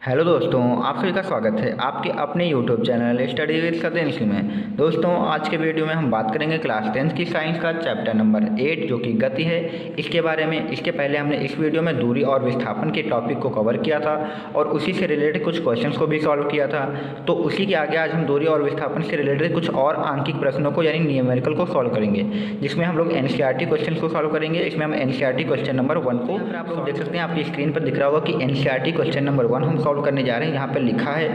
Hello दोस्तों, आप सभी का स्वागत है आपके अपने YouTube channel study with Satyendra Singh में। दोस्तों, आज के वीडियो में हम बात करेंगे क्लास 10 की साइंस का चैप्टर नंबर 8 जो कि गति है, इसके बारे में। इसके पहले हमने इस वीडियो में दूरी और विस्थापन के टॉपिक को कवर किया था और उसी से रिलेटेड कुछ क्वेश्चंस को भी सॉल्व किया था। तो उसी के आगे आज हम दूरी और विस्थापन से रिलेटेड कुछ और आंकिक प्रश्नों को यानी न्यूमेरिकल को सॉल्व करेंगे, जिसमें हम लोग एनसीईआरटी क्वेश्चन को सॉल्व करेंगे। इसमें हम एनसीईआरटी क्वेश्चन नंबर 1 को आप लोग देख सकते हैं, आपकी स्क्रीन पर दिख रहा होगा कि एनसीईआरटी क्वेश्चन नंबर 1 हम सॉल्व करने जा रहे हैं। यहाँ पर लिखा है,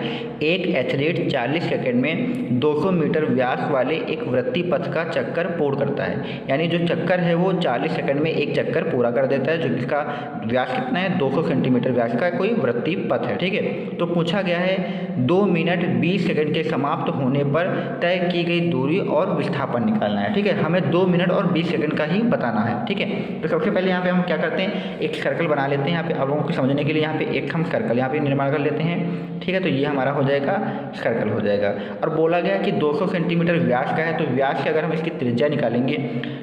एक एथलीट 40 सेकंड में 200 मीटर व्यास वाले एक वृत्तीय पथ का चक्कर पूर्ण करता है। यानी जो चक्कर है वो 40 सेकंड में एक चक्कर पूरा कर देता है, जो इसका व्यास कितना है, 200 सेंटीमीटर व्यास का कोई वृत्तीय पथ है। ठीक है, तो पूछा गया है 2 मिनट 20 सेकंड के समाप्त होने पर तय की गई दूरी और विस्थापन निकालना है। ठीक है, हमें 2 मिनट और 20 सेकंड का ही बताना है। ठीक है, तो सबसे पहले यहाँ पे हम क्या करते हैं, एक सर्कल बना लेते हैं। यहाँ पे आप लोगों को समझने के लिए यहाँ पे एक हम सर्कल यहाँ पे निर्माण कर लेते हैं। ठीक है, तो ये हमारा हो जाएगा सर्कल हो जाएगा। और बोला गया कि 200 सेंटीमीटर व्यास का है, तो व्यास से अगर हम इसकी त्रिज्या निकालेंगे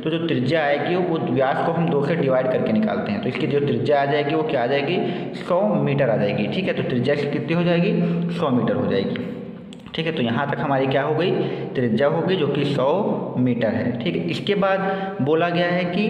तो जो त्रिज्या आएगी वो व्यास को हम 2 से डिवाइड करके निकालते हैं, तो इसकी जो त्रिज्या आ जाएगी वो क्या आ जाएगी, 100 मीटर आ जाएगी। ठीक है, तो त्रिज्या इसकी कितनी हो जाएगी, 100 मीटर हो जाएगी। ठीक है, तो यहाँ तक हमारी क्या हो गई, त्रिज्या हो गई, जो कि 100 मीटर है। ठीक है, इसके बाद बोला गया है कि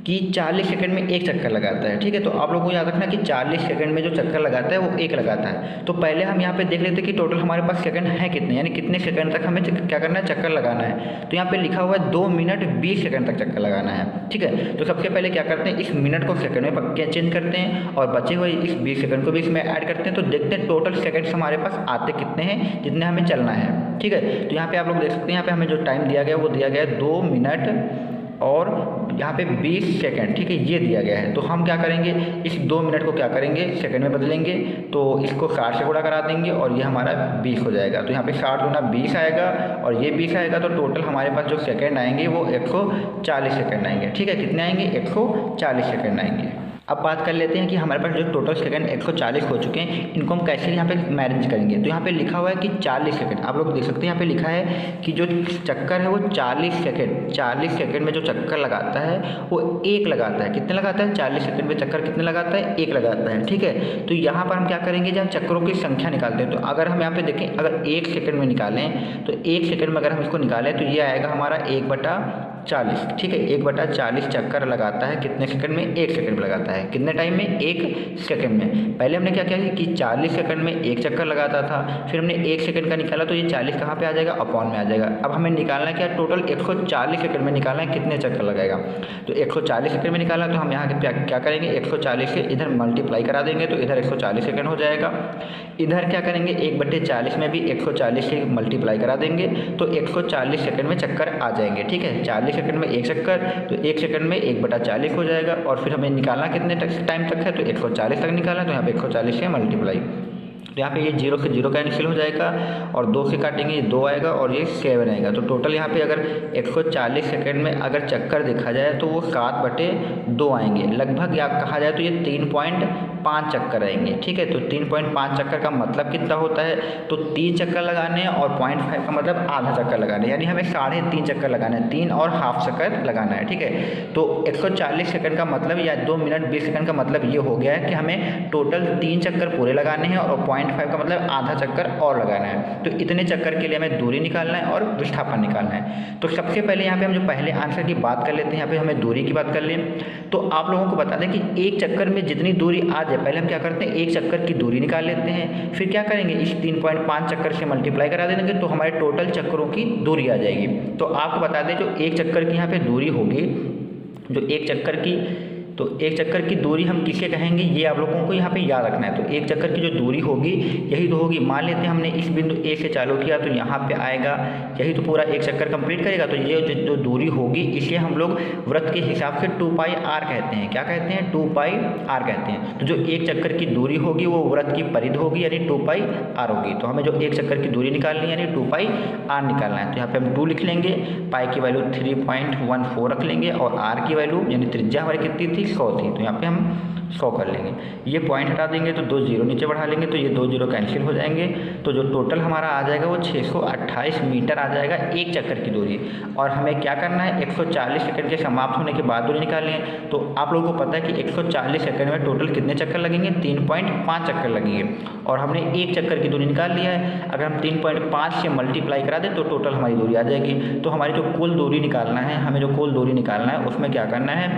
40 सेकंड में एक चक्कर लगाता है। ठीक है, तो आप लोगों को याद रखना कि 40 सेकंड में जो चक्कर लगाता है वो एक लगाता है। तो पहले हम यहाँ पे देख लेते हैं कि टोटल हमारे पास सेकंड है कितने, यानी कितने सेकंड तक हमें क्या करना है, चक्कर लगाना है। तो यहाँ पे लिखा हुआ है 2 मिनट 20 सेकंड तक चक्कर लगाना है। ठीक है, तो सबसे पहले क्या करते हैं, इस मिनट को सेकंड में चेंज करते हैं और बचे हुए इस 20 सेकंड को भी इसमें ऐड करते हैं। तो देखते हैं टोटल सेकंड्स हमारे पास आते कितने हैं, जितने हमें चलना है। ठीक है, तो यहाँ पे आप लोग देख सकते हैं, यहाँ पे हमें जो टाइम दिया गया वो दिया गया है 2 मिनट और यहाँ पे 20 सेकंड। ठीक है, ये दिया गया है। तो हम क्या करेंगे, इस 2 मिनट को क्या करेंगे, सेकंड में बदलेंगे। तो इसको 60 से गुणा करा देंगे और ये हमारा 20 हो जाएगा। तो यहाँ पे 60 गुना 20 आएगा और ये 20 आएगा। तो टोटल हमारे पास जो सेकंड आएंगे वो 140 सेकंड आएंगे। ठीक है, कितने आएंगे, 140 सेकंड आएंगे। अब बात कर लेते हैं कि हमारे पास जो टोटल सेकंड 140 हो चुके हैं, इनको हम कैसे यहाँ पे मैनेज करेंगे। तो यहाँ पे लिखा हुआ है कि 40 सेकंड, आप लोग देख सकते हैं यहाँ पे लिखा है कि जो चक्कर है वो 40 सेकंड में जो चक्कर लगाता है वो एक लगाता है। कितने लगाता है, 40 सेकंड में चक्कर कितने लगाता है, एक लगाता है। ठीक है, तो यहाँ पर हम क्या करेंगे, जब चक्करों की संख्या निकालते हैं, तो अगर हम यहाँ पे देखें, अगर 1 सेकंड में निकालें तो 1 सेकंड में अगर हम इसको निकालें तो ये आएगा हमारा 1/40। ठीक है, 1/40 चक्कर लगाता है कितने सेकंड में, 1 सेकंड में लगाता है। कितने टाइम में, 1 सेकंड में। पहले हमने क्या किया कि 40 सेकंड में एक चक्कर लगाता था, फिर हमने 1 सेकंड का निकाला तो ये 40 कहाँ पे आ जाएगा, अपॉन में आ जाएगा। अब हमें निकालना क्या, टोटल 140 सेकंड में निकालना है कितने चक्कर लगाएगा। तो 140 सेकंड में निकाला तो हम यहाँ क्या करेंगे, 140 से इधर मल्टीप्लाई करा देंगे तो इधर 140 सेकंड हो जाएगा। इधर क्या करेंगे, 1/40 में भी 140 से मल्टीप्लाई करा देंगे तो 140 सेकंड में चक्कर आ जाएंगे। ठीक है, 40 सेकंड में एक चक्कर, तो 1 सेकंड में 1/40 हो जाएगा। और फिर हमें निकालना कितने टाइम तक है, तो 140 तक निकालना है, तो यहाँ पे 140 से मल्टीप्लाई। तो यहाँ पे ये 0 से 0 कैंसिल हो जाएगा और 2 से काटेंगे, ये 2 आएगा और ये 7 आएगा। तो टोटल यहाँ पे अगर 140 सेकंड में अगर चक्कर देखा जाए तो वो 7/2 आएंगे लगभग, या कहा जाए तो ये 3.5 चक्कर आएंगे। ठीक है, तो 3.5 चक्कर का मतलब कितना होता है, तो 3 चक्कर लगाने हैं और 0.5 का मतलब आधा चक्कर लगाना है, यानी हमें 3.5 चक्कर लगाना है, 3 और हाफ चक्कर लगाना है। ठीक है, तो 140 सेकंड का मतलब या 2 मिनट 20 सेकंड का मतलब ये हो गया है कि हमें टोटल 3 चक्कर पूरे लगाने हैं और 0.5 का मतलब आधा चक्कर और लगाना है। तो इतने चक्कर के लिए हमें दूरी निकालना है और विस्थापन निकालना है। तो सबसे पहले यहाँ पे हम जो पहले आंसर की बात कर लेते हैं, यहाँ पे हमें दूरी की बात कर लें। तो आप लोगों को बता दें कि एक चक्कर में जितनी दूरी आ जाए, पहले हम क्या करते हैं, एक चक्कर की दूरी निकाल लेते हैं, फिर क्या करेंगे, इस 3.5 चक्कर से मल्टीप्लाई करा देंगे तो हमारे टोटल चक्करों की दूरी आ जाएगी। तो आपको बता दें जो एक चक्कर की यहाँ पे दूरी होगी, जो एक चक्कर की, तो एक चक्कर की दूरी हम किसे कहेंगे, ये आप लोगों को यहाँ पे याद रखना है। तो एक चक्कर की जो दूरी होगी यही तो होगी, मान लेते हैं हमने इस बिंदु ए से चालू किया तो यहाँ पे आएगा, यही तो पूरा एक चक्कर कंप्लीट करेगा। तो ये जो दूरी होगी इसे हम लोग वृत्त के हिसाब से 2πr कहते हैं। क्या कहते हैं, 2πr कहते हैं। तो जो एक चक्कर की दूरी होगी वो वृत्त की परिधि होगी, यानी 2πr होगी। तो हमें जो एक चक्कर की दूरी निकालनी है यानी 2πr निकालना है। तो यहाँ पे हम 2 लिख लेंगे, पाई की वैल्यू 3.14 रख लेंगे और r की वैल्यू यानी त्रिज्या हमारी कितनी थी, 100 थी, तो यहाँ पे हम 100 कर लेंगे। ये पॉइंट हटा देंगे तो 2 जीरो नीचे बढ़ा लेंगे तो ये 2 जीरो कैंसिल हो जाएंगे। तो जो टोटल हमारा आ जाएगा वो 628 मीटर आ जाएगा एक चक्कर की दूरी। और हमें क्या करना है, 140 सेकंड के समाप्त होने के बाद दूरी निकालनी है। तो आप लोगों को पता है कि 140 सेकंड में टोटल कितने चक्कर लगेंगे, 3.5 चक्कर लगेंगे। और हमने एक चक्कर की दूरी निकाल लिया है। अगर हम 3.5 से मल्टीप्लाई करा दें तो टोटल हमारी दूरी आ जाएगी। तो हमारी जो कुल दूरी निकालना है, हमें जो कुल दूरी निकालना है उसमें क्या करना है,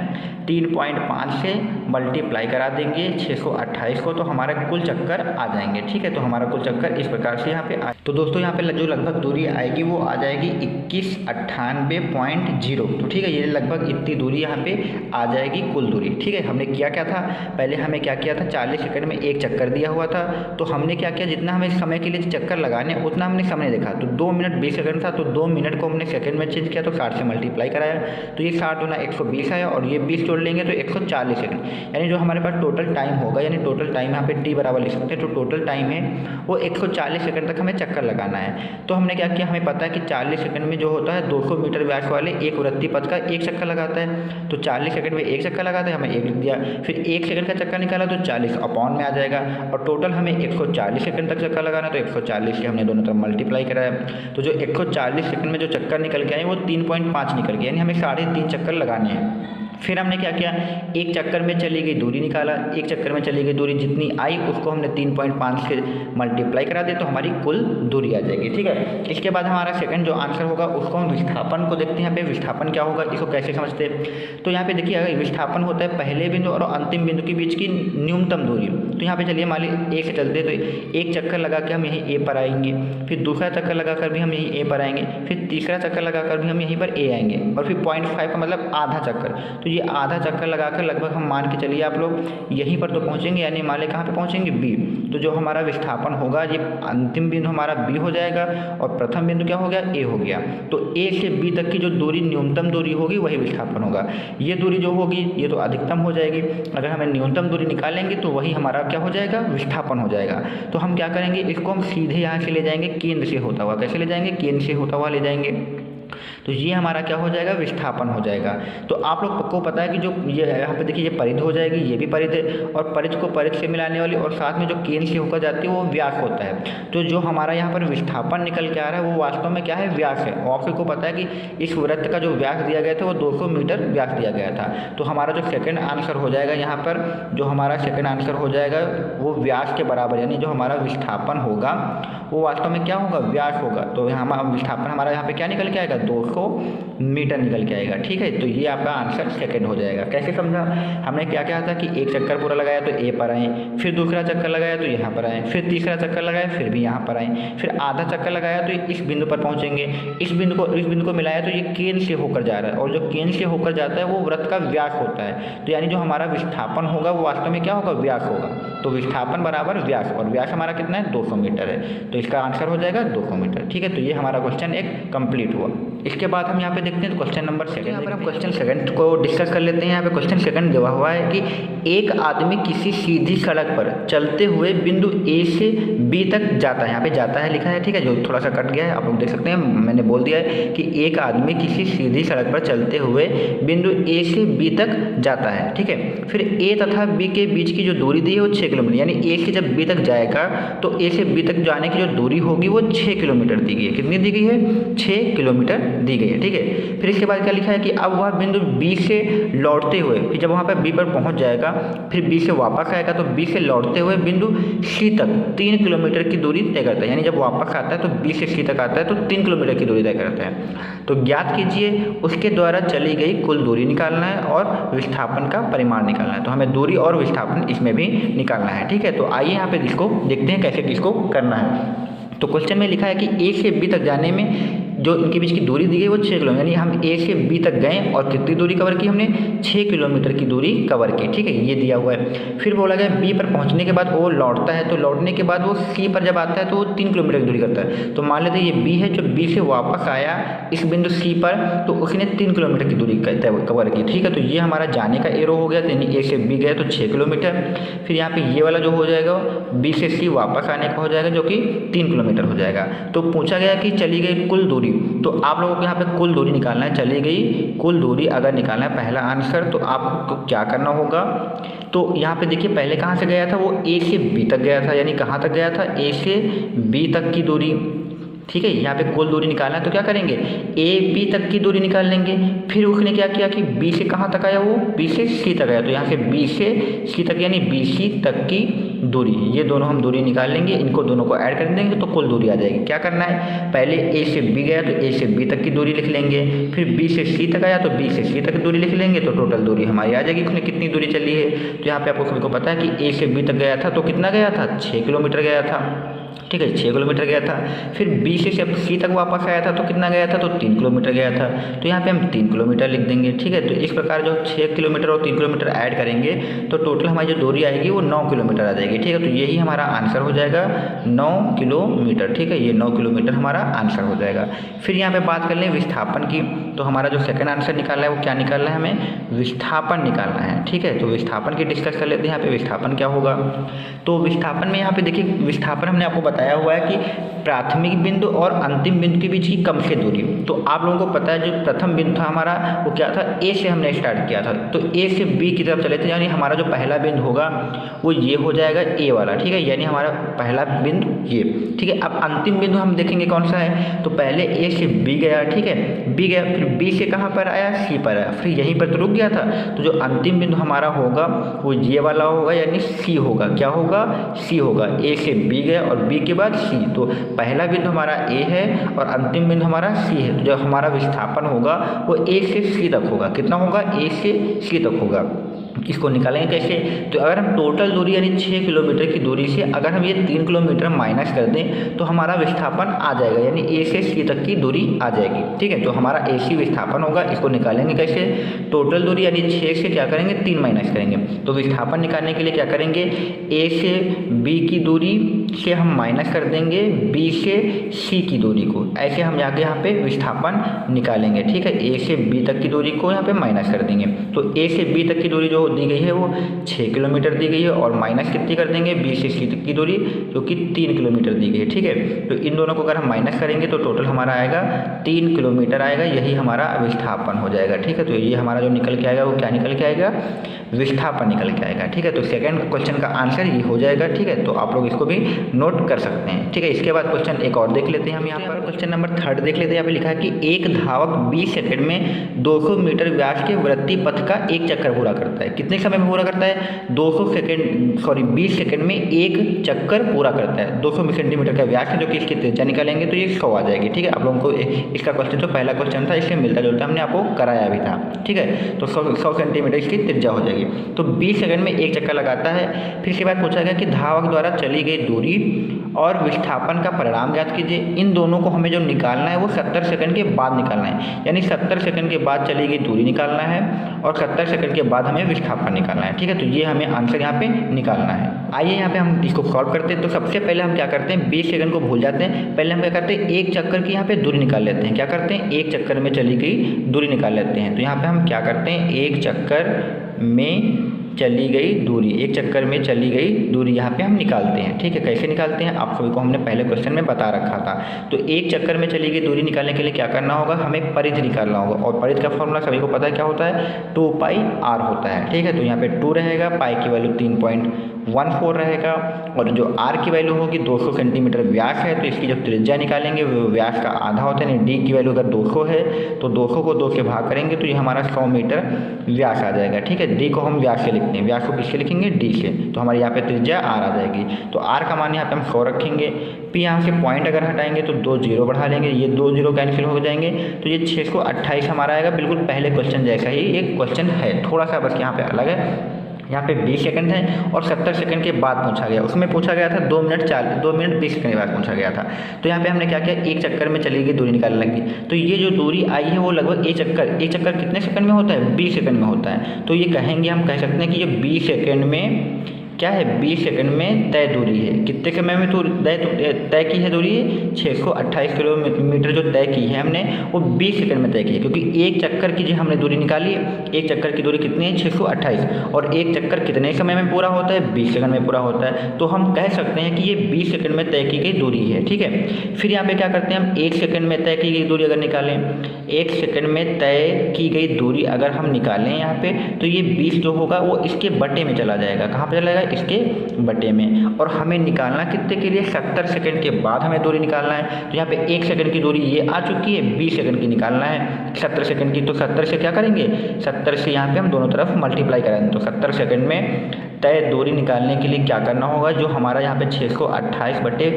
3.5 से मल्टीप्लाई करा देंगे 628 को, तो हमारे कुल चक्कर आ जाएंगे। ठीक है, तो हमारा कुल चक्कर इस प्रकार से यहाँ पे तो दोस्तों यहाँ पे जो लगभग दूरी आएगी वो आ जाएगी 2198.0। तो ठीक है, ये लगभग इतनी दूरी यहाँ पे आ जाएगी कुल दूरी। ठीक है, हमने किया क्या था, पहले हमें क्या किया था, 40 सेकंड में एक चक्कर दिया हुआ था। तो हमने क्या किया, जितना हमें समय के लिए चक्कर लगाने उतना हमने समय देखा। तो 2 मिनट 20 सेकंड था, तो 2 मिनट को हमने सेकंड में चेंज किया, तो 60 से मल्टीप्लाई कराया। तो ये 60 दूना 120 आया और ये 20 जोड़ लेंगे तो 140 सेकंड, यानी जो हमारे पास टोटल टाइम होगा, यानी टोटल टाइम यहाँ पे टी बराबर लिख सकते हैं। तो टोटल टाइम है वो 140 सेकंड तक हमें चक्कर लगाना है। तो हमने क्या किया, हमें पता है कि 40 सेकंड में जो होता है 200 मीटर व्यास वाले एक वृत्तीय पथ का एक चक्कर लगाता है। तो 40 सेकंड में एक चक्कर लगाता है, हमें एक लिख दिया। फिर 1 सेकंड का चक्कर निकाला तो 40 अपॉन में आ जाएगा। और टोटल हमें 140 सेकंड तक चक्कर लगाना, तो 140 से हमने दोनों तरफ मल्टीप्लाई कराया। तो जो 140 सेकंड में जो चक्कर निकल के आए वो 3.5 निकल गए, यानी हमें 3.5 चक्कर लगाने हैं। फिर हमने क्या किया, एक चक्कर में चली गई दूरी निकाला। एक चक्कर में चली गई दूरी जितनी आई उसको हमने 3.5 से मल्टीप्लाई करा दे, तो हमारी कुल दूरी आ जाएगी। ठीक है, इसके बाद हमारा सेकंड जो आंसर होगा उसको हम विस्थापन को देखते हैं। यहाँ पे विस्थापन क्या होगा, इसको कैसे समझते हैं। तो यहाँ पे देखिए, अगर विस्थापन होता है पहले बिंदु और अंतिम बिंदु के बीच की न्यूनतम दूरी। तो यहाँ पे चलिए मान लीजिए ए से चलते, तो एक चक्कर लगा के हम यहीं ए पर आएंगे, फिर दूसरा चक्कर लगाकर भी हम यहीं ए पर आएंगे, फिर तीसरा चक्कर लगाकर भी हम यहीं पर ए आएंगे, और फिर 0.5 का मतलब आधा चक्कर। तो ये आधा चक्कर लगाकर लगभग हम मान के चलिए आप लोग यहीं पर तो पहुंचेंगे, यानी मान लें कहाँ पे पहुंचेंगे, बी। तो जो हमारा विस्थापन होगा, ये अंतिम बिंदु हमारा बी हो जाएगा और प्रथम बिंदु क्या हो गया, ए हो गया। तो ए से बी तक की जो दूरी न्यूनतम दूरी होगी वही विस्थापन होगा। ये दूरी जो होगी ये तो अधिकतम हो जाएगी। अगर हमें न्यूनतम दूरी निकालेंगे तो वही हमारा क्या हो जाएगा, विस्थापन हो जाएगा। तो हम क्या करेंगे, इसको हम सीधे यहाँ से ले जाएंगे, केंद्र से होता हुआ। कैसे ले जाएंगे, केंद्र से होता हुआ ले जाएंगे। तो ये हमारा क्या हो जाएगा, विस्थापन हो जाएगा। तो आप लोग को पता है कि जो ये यहाँ पे देखिए, ये परिध हो जाएगी, ये भी परिध है, और परिध को परिध से मिलाने वाली और साथ में जो केंद्र से होकर जाती है वो व्यास होता है। तो जो हमारा यहाँ पर विस्थापन निकल के आ रहा है वो वास्तव में क्या है, व्यास है। और आप सबको पता है कि इस वृत्त का जो व्यास दिया गया था वो 200 मीटर व्यास दिया गया था। तो हमारा जो सेकेंड आंसर हो जाएगा यहाँ पर, जो हमारा सेकेंड आंसर हो जाएगा वो व्यास के बराबर, यानी जो हमारा विस्थापन होगा वो वास्तव में क्या होगा, व्यास होगा। तो यहाँ विस्थापन हमारा यहाँ पे क्या निकल के आएगा, 200 मीटर निकल के आएगा। ठीक है, तो ये आपका आंसर सेकंड हो जाएगा। कैसे समझा, हमने क्या क्या था कि एक चक्कर पूरा लगाया तो ए पर आए, फिर दूसरा चक्कर लगाया तो यहाँ पर आए, फिर तीसरा चक्कर लगाया फिर भी यहाँ पर आए, फिर आधा चक्कर लगाया तो इस बिंदु पर पहुँचेंगे। इस बिंदु को मिलाया तो ये केंद्र से होकर जा रहा है, और जो केंद्र से होकर जाता है वो वृत्त का व्यास होता है। तो यानी जो हमारा विस्थापन होगा वो वास्तव में क्या होगा, व्यास होगा। तो विस्थापन बराबर व्यास, और व्यास हमारा कितना है, 200 मीटर है। तो इसका आंसर हो जाएगा 200 मीटर। ठीक है, तो ये हमारा क्वेश्चन एक कंप्लीट हुआ। इसके बाद हम यहाँ पे देखते हैं तो क्वेश्चन नंबर सेकंड। यहाँ पर हम क्वेश्चन सेकंड को डिस्कस कर लेते हैं। यहाँ पे क्वेश्चन सेकंड दिया हुआ है कि एक आदमी किसी सीधी सड़क पर चलते हुए बिंदु ए से बी तक जाता है। यहाँ पे जाता है लिखा है, ठीक है, जो थोड़ा सा कट गया है, आप लोग देख सकते हैं। मैंने बोल दिया है कि एक आदमी किसी सीधी सड़क पर चलते हुए बिंदु ए से बी तक जाता है। ठीक है, फिर ए तथा बी के बीच की जो दूरी दी है वो 6 किलोमीटर, यानी ए से जब बी तक जाएगा तो ए से बी तक जाने की जो दूरी होगी वो 6 किलोमीटर दी गई है। कितनी दी गई है, 6 किलोमीटर दी गई है। ठीक है, फिर इसके बाद क्या लिखा है कि अब वह बिंदु बी से लौटते हुए, फिर जब वहाँ पर बी पर पहुँच जाएगा फिर बी से वापस आएगा, तो बी से लौटते हुए बिंदु सी तक 3 किलोमीटर की दूरी तय करता है। यानी जब वापस आता है तो बी से सी तक आता है तो 3 किलोमीटर की दूरी तय करता है। तो ज्ञात कीजिए उसके द्वारा चली गई कुल दूरी निकालना है और विस्थापन का परिमाण निकालना है। तो हमें दूरी और विस्थापन इसमें भी निकालना है। ठीक है, तो आइए यहाँ पे इसको देखते हैं कैसे किसको करना है। तो क्वेश्चन में लिखा है कि ए से बी तक जाने में जो इनके बीच की दूरी दी गई वो 6 किलोमीटर, यानी हम ए से बी तक गए और कितनी दूरी कवर की हमने, 6 किलोमीटर की दूरी कवर की। ठीक है, ये दिया हुआ है। फिर बोला गया बी पर पहुंचने के बाद वो लौटता है, तो लौटने के बाद वो सी पर जब आता है तो वो 3 किलोमीटर की दूरी करता है। तो मान लेते हैं ये बी है, जो बी से वापस आया इस बिंदु सी पर, तो उसने 3 किलोमीटर की दूरी कवर की। ठीक है, तो ये हमारा जाने का एरो हो गया, यानी ए से बी गए तो 6 किलोमीटर। फिर यहाँ पे ये वाला जो हो जाएगा बी से सी वापस आने का हो जाएगा, जो कि 3 किलोमीटर हो जाएगा। तो पूछा गया कि चली गई कुल दूरी, तो आप लोगों को यहाँ पे कुल दूरी निकालना है। चली गई कुल दूरी अगर निकालना है पहला आंसर, तो आपको क्या करना होगा, तो यहाँ पे देखिए पहले कहाँ से गया था, वो ए से बी तक गया था, यानी कहाँ तक गया था, ए से बी तक की दूरी। ठीक है, यहाँ पे कुल दूरी निकालना है तो क्या करेंगे, ए बी तक की दूरी निकाल लेंगे। फिर उसने क्या किया कि बी से कहाँ तक आया, वो बी से सी तक आया, तो यहाँ से बी से सी तक यानी बी सी तक की दूरी, ये दोनों हम दूरी निकाल लेंगे, इनको दोनों को ऐड कर देंगे तो कुल दूरी आ जाएगी। क्या करना है, पहले ए से बी गया तो ए से बी तक की दूरी लिख लेंगे, फिर बी से सी तक आया तो बी से सी तक की दूरी लिख लेंगे, तो टोटल दूरी हमारी आ जाएगी उसने कितनी दूरी चली है। तो यहाँ पे आपको सभी को पता है कि ए से बी तक गया था तो कितना गया था, 6 किलोमीटर गया था। ठीक है, 6 किलोमीटर गया था। फिर बी से जब सी तक वापस आया था तो कितना गया था, तो 3 किलोमीटर गया था, तो यहाँ पे हम 3 किलोमीटर लिख देंगे। ठीक है, तो इस प्रकार जो 6 किलोमीटर और 3 किलोमीटर ऐड करेंगे तो टोटल हमारी जो दूरी आएगी वो 9 किलोमीटर आ जाएगी। ठीक है, तो यही हमारा आंसर हो जाएगा 9 किलोमीटर। ठीक है, ये 9 किलोमीटर हमारा आंसर हो जाएगा। फिर यहाँ पे बात कर लें विस्थापन की, तो हमारा जो सेकंड आंसर निकालना है वो क्या निकालना है, हमें विस्थापन निकालना है। ठीक है, तो विस्थापन की डिस्कस कर लेते हैं। यहाँ पे विस्थापन क्या होगा, तो विस्थापन में यहाँ पे देखिए विस्थापन हमने आपको बताया हुआ है कि प्राथमिक बिंदु और अंतिम बिंदु के बीच की कम से दूरी। तो आप लोगों को पता है जो प्रथम बिंदु था हमारा वो क्या था, ए से हमने स्टार्ट किया था, तो ए से बी की तरफ चले थे, यानी हमारा जो पहला बिंदु होगा वो ये हो जाएगा ए वाला। ठीक है, यानी हमारा पहला बिंदु ये। ठीक है, अब अंतिम बिंदु हम देखेंगे कौन सा है, तो पहले ए से बी गया। ठीक है, बी गया, फिर बी से कहाँ पर आया, सी पर आया, फिर यहीं पर तो रुक गया था। तो जो अंतिम बिंदु हमारा होगा वो ये वाला होगा, यानी सी होगा। क्या होगा, सी होगा। ए से बी गया और बी के बाद सी, तो पहला बिंदु हमारा ए है और अंतिम बिंदु हमारा सी है। तो जो हमारा विस्थापन होगा वो ए से सी तक होगा। कितना होगा, ए से सी तक होगा। इसको निकालेंगे कैसे, तो अगर हम टोटल दूरी यानी 6 किलोमीटर की दूरी से अगर हम ये 3 किलोमीटर माइनस कर दें तो हमारा विस्थापन आ जाएगा, यानी ए से सी तक की दूरी आ जाएगी। ठीक है, तो हमारा ए सी विस्थापन होगा। इसको निकालेंगे कैसे, टोटल दूरी यानी 6 से क्या करेंगे, 3 माइनस करेंगे। तो विस्थापन निकालने के लिए क्या करेंगे, ए से बी की दूरी से हम माइनस कर देंगे बी से सी की दूरी को, ऐसे हम जाके यहाँ पे विस्थापन निकालेंगे। ठीक है, ए से बी तक की दूरी को यहाँ पे माइनस कर देंगे, तो ए से बी तक की दूरी जो दी गई है वो 6 किलोमीटर दी गई है और माइनस कितनी कर देंगे, बी से सी तक की दूरी जो कि 3 किलोमीटर दी गई है। ठीक है, तो इन दोनों को अगर हम माइनस करेंगे तो टोटल हमारा आएगा 3 किलोमीटर आएगा, यही हमारा विस्थापन हो जाएगा। ठीक है, तो ये हमारा जो निकल के आएगा वो क्या निकल के आएगा, विस्थापन निकल के आएगा। ठीक है, तो सेकंड क्वेश्चन का आंसर ये हो जाएगा। ठीक है, तो आप लोग इसको भी नोट कर सकते हैं। ठीक है, इसके बाद क्वेश्चन एक और देख लेते हैं हम यहाँ पर, क्वेश्चन नंबर 3 देख लेते हैं। यहाँ पे लिखा है कि एक धावक 20 सेकंड में 200 मीटर व्यास के वृत्तीय पथ का एक चक्कर पूरा करता है। कितने समय में पूरा करता है, 20 सेकंड में एक चक्कर पूरा करता है। 200 सेंटीमीटर का व्यास है जो कि इसकी त्रिज्या निकालेंगे तो ये 100 आ जाएगी। ठीक है, आप लोगों को इसका क्वेश्चन जो पहला क्वेश्चन था इससे मिलता जुलता हमने आपको कराया भी था। ठीक है, तो 100 सेंटीमीटर इसकी त्रिज्या हो जाएगी। तो 20 सेकंड में एक चक्कर लगाता है। फिर इसके बाद पूछा गया कि धावक द्वारा चली गई दूरी और विस्थापन का परिणाम ज्ञात कीजिए। इन दोनों को हमें जो निकालना है वो 70 सेकंड के बाद निकालना है, यानी 70 सेकंड के बाद चली गई दूरी निकालना है और 70 सेकंड के बाद हमें विस्थापन निकालना है। ठीक है, तो ये हमें आंसर यहाँ पे निकालना है। आइए यहाँ पे हम इसको सॉल्व करते हैं। तो सबसे पहले हम क्या करते हैं, 20 सेकंड को भूल जाते हैं, पहले हम क्या करते हैं, एक चक्कर की यहाँ पे दूरी निकाल लेते हैं। क्या करते हैं, एक चक्कर में चली गई दूरी निकाल लेते हैं। तो यहाँ पे हम क्या करते हैं, एक चक्कर में चली गई दूरी, एक चक्कर में चली गई दूरी यहाँ पे हम निकालते हैं। ठीक है, कैसे निकालते हैं आप सभी को हमने पहले क्वेश्चन में बता रखा था। तो एक चक्कर में चली गई दूरी निकालने के लिए क्या करना होगा, हमें परिधि निकालना होगा और परिधि का फॉर्मूला सभी को पता है क्या होता है, 2πr होता है। ठीक है, तो यहाँ पे 2 रहेगा, पाई की वैल्यू 3.14 रहेगा और जो r की वैल्यू होगी 200 सेंटीमीटर व्यास है, तो इसकी जब त्रिज्या निकालेंगे वो व्यास का आधा होता है, यानी d की वैल्यू अगर 200 है तो 200 को 2 से भाग करेंगे तो ये हमारा 100 मीटर व्यास आ जाएगा। ठीक है, d को हम व्यास से लिखते हैं, व्यास को किससे लिखेंगे, d से, तो हमारे यहाँ पे त्रिज्या r आ जाएगी। तो r का मान यहाँ पे हम 100 रखेंगे, फिर यहाँ से पॉइंट अगर हटाएंगे तो 2 जीरो बढ़ा लेंगे, ये 2 जीरो कैंसिल हो जाएंगे, तो ये 628 हमारा आएगा। बिल्कुल पहले क्वेश्चन जैसा ही एक क्वेश्चन है, थोड़ा सा बस यहाँ पे अलग है। यहाँ पे 20 सेकंड है और 70 सेकंड के बाद पूछा गया, उसमें पूछा गया था 2 मिनट 20 सेकंड के बाद पूछा गया था। तो यहाँ पे हमने क्या किया, एक चक्कर में चली गई दूरी निकालने लगी। तो ये जो दूरी आई है वो लगभग एक चक्कर कितने सेकंड में होता है, 20 सेकंड में होता है। तो ये कहेंगे, हम कह सकते हैं कि ये 20 सेकंड में क्या है 20 सेकंड में तय दूरी है। कितने समय में तो तय की है दूरी है 628 किलोमीटर जो तय की है हमने वो 20 सेकंड में तय की है, क्योंकि एक चक्कर की जो हमने दूरी निकाली है, एक चक्कर की दूरी कितनी है 628, और एक चक्कर कितने समय में पूरा होता है 20 सेकंड में पूरा होता है। तो हम कह सकते हैं कि ये 20 सेकंड में तय की गई दूरी है। ठीक है, फिर यहाँ पे क्या करते हैं हम 1 सेकंड में तय की गई दूरी अगर निकालें, 1 सेकंड में तय की गई दूरी अगर हम निकालें यहाँ पे, तो ये 20 जो होगा वो इसके बटे में चला जाएगा। कहाँ पे चला जाएगा, इसके बटे में। और हमें निकालना कितने के लिए 70 सेकंड के बाद हमें दूरी निकालना है। तो यहाँ पे 1 सेकंड की दूरी ये आ चुकी है, 20 सेकंड की निकालना है 70 सेकंड की। तो 70 से क्या करेंगे, 70 से यहाँ पे हम दोनों तरफ मल्टीप्लाई करेंगे। तो 70 सेकंड में तय दूरी निकालने के लिए क्या करना होगा, जो हमारा यहाँ पे 628 बटे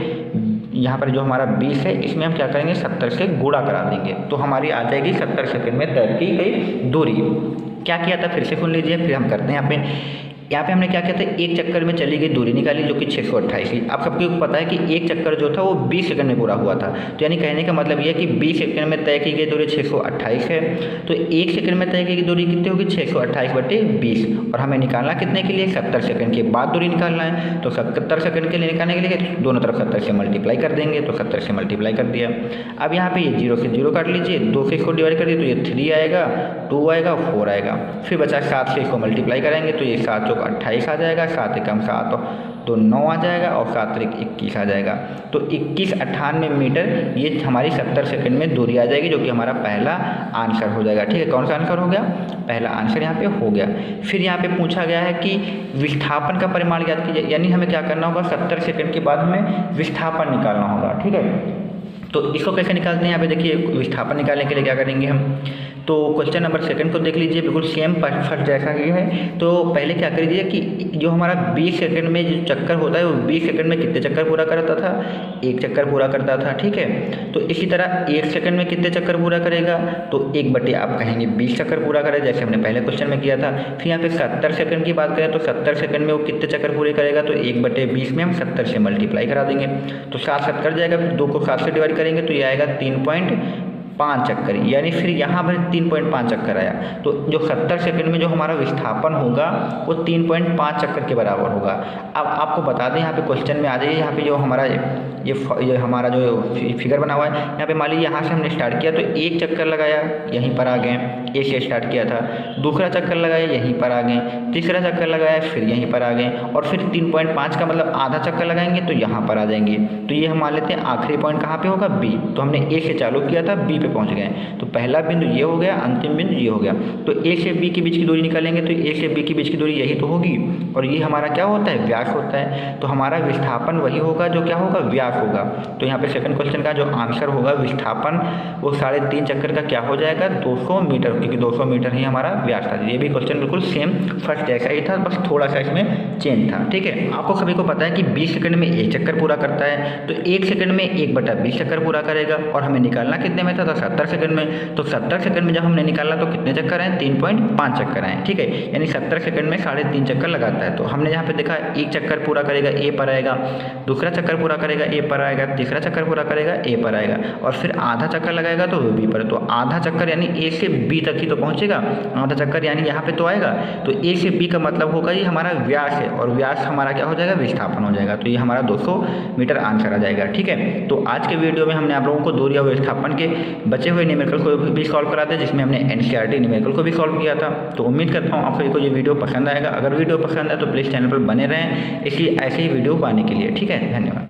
यहाँ पर जो हमारा 20 है, इसमें हम क्या करेंगे 70 से गुणा करा देंगे। तो हमारी आ जाएगी 70 सेकंड में तय की गई दूरी। क्या किया था फिर से सुन लीजिए, फिर हम करते हैं यहाँ पे हमने क्या किया था, एक चक्कर में चली गई दूरी निकाली जो कि 628 थी। आप सबको पता है कि एक चक्कर जो था वो 20 सेकंड में पूरा हुआ था। तो यानी कहने का मतलब ये है कि 20 सेकंड में तय की गई दूरी 628 है। तो एक सेकंड में तय की गई दूरी कितनी होगी 628 बटे 20, और हमें निकालना कितने के लिए 70 सेकंड के बाद दूरी निकालना है। तो 70 सेकंड के लिए निकालने के लिए दोनों तरफ 70 से मल्टीप्लाई कर देंगे। तो 70 से मल्टीप्लाई कर दिया। अब यहाँ पे ये 0 से 0 काट लीजिए, 2 से इसको डिवाइड कर दिए तो ये 3 आएगा, 2 आएगा, 4 आएगा। फिर बचा 7 से इसको मल्टीप्लाई करेंगे तो ये 7 चौक 28 आ जाएगा, 7 एकम 7 तो 9 आ जाएगा, और 7 त्रिक 21 आ जाएगा। तो 2198 मीटर ये हमारी 70 सेकंड में दूरी आ जाएगी, जो कि हमारा पहला आंसर हो जाएगा। ठीक है, कौन सा आंसर हो गया, पहला आंसर यहाँ पे हो गया। फिर यहाँ पे पूछा गया है कि विस्थापन का परिमाण ज्ञात कीजिए, यानी हमें क्या करना होगा 70 सेकंड के बाद हमें विस्थापन निकालना होगा। ठीक है, तो इसको कैसे निकालते हैं, यहाँ पे देखिए विस्थापन निकालने के लिए क्या करेंगे हम, तो क्वेश्चन नंबर 2 को देख लीजिए, बिल्कुल सेम फर्स्ट जैसा ही है। तो पहले क्या कर लीजिए कि जो हमारा 20 सेकंड में जो चक्कर होता है वो 20 सेकंड में कितने चक्कर पूरा करता था, एक चक्कर पूरा करता था। ठीक है, तो इसी तरह 1 सेकंड में कितने चक्कर पूरा करेगा, तो 1 बटे आप कहेंगे 20 चक्कर पूरा करे, जैसे हमने पहले क्वेश्चन में किया था। फिर यहाँ पे 70 सेकंड की बात करें तो 70 सेकंड में वो कितने चक्कर पूरे करेगा, तो 1 बटे 20 में हम 70 से मल्टीप्लाई करा देंगे। तो 7 7 कर जाएगा, 2 को 7 से डिवाइड करेंगे तो ये आएगा 3.5 चक्कर, यानी फिर यहाँ पर 3.5 चक्कर आया। तो जो 70 सेकंड में जो हमारा विस्थापन होगा वो 3.5 चक्कर के बराबर होगा। अब आपको बता दें, यहाँ पे क्वेश्चन में आ जाइए, यहाँ पे जो हमारा ये हमारा जो फिगर बना हुआ है, यहाँ पे मान लीजिए यहाँ से हमने स्टार्ट किया तो एक चक्कर लगाया यहीं पर आ गए, ए से स्टार्ट किया था, दूसरा चक्कर लगाया यहीं पर आ गए, तीसरा चक्कर लगाया फिर यहीं पर आ गए, और फिर 3.5 का मतलब आधा चक्कर लगाएंगे तो यहाँ पर आ जाएंगे। तो ये हम मान लेते हैं आखिरी पॉइंट कहाँ पे होगा, बी। तो हमने ए से चालू किया था, बी पे पहुँच गए। तो पहला बिंदु ये हो गया, अंतिम बिंदु ये हो गया। तो ए से बी के बीच की दूरी निकालेंगे तो ए से बी के बीच की दूरी यही तो होगी, और ये हमारा क्या होता है, व्यास होता है। तो हमारा विस्थापन वही होगा जो क्या होगा, व्यास होगा। तो यहाँ पे सेकंड क्वेश्चन का जो आंसर होगा विस्थापन वो 3.5 चक्कर का क्या हो जाएगा, 200 मीटर, क्योंकि 200 मीटर ही हमारा व्यास था। ये भी क्वेश्चन बिल्कुल सेम फर्स्ट जैसा ही था, बस थोड़ा सा इसमें चेंज था। ठीक है, आपको सभी को पता है कि 20 सेकंड में एक चक्कर पूरा करता है, तो 1 सेकंड में 1/20 चक्कर पूरा करेगा, और हमें निकालना कितने में था, 70 सेकंड में। तो 70 सेकंड में जब हमने निकाला तो कितने चक्कर आए, 3.5 चक्कर आए। ठीक है, यानी 70 सेकंड में 3.5 चक्कर लगाता है। तो हमने यहाँ पे देखा एक चक्कर पूरा करेगा ए पर आएगा, दूसरा चक्कर पूरा करेगा ए पर आएगा, तीसरा चक्कर पूरा करेगा ए पर आएगा, और फिर आधा चक्कर लगाएगा तो बी पर। तो आधा चक्कर यानी ए से बी तक ही तो पहुंचेगा, आधा चक्कर यानी यहाँ पे तो आएगा। तो ए से बी का मतलब होगा ये हमारा व्यास है, और व्यास हमारा क्या हो जाएगा, विस्थापन हो जाएगा। तो ये हमारा 200 मीटर आंसर आ जाएगा। ठीक है, तो आज के वीडियो में हमने आप लोगों को दूरी और विस्थापन के बचे हुए न्यूमेरिकल को भी सॉल्व करा दिया, जिसमें हमने एनसीईआरटी न्यूमेरिकल को भी सॉल्व किया था। तो उम्मीद करता हूँ आप सभी को ये वीडियो पसंद आएगा। अगर वीडियो पसंद है तो प्लीज़ चैनल पर बने रहें इसी ऐसे ही वीडियो पाने के लिए। ठीक है, धन्यवाद।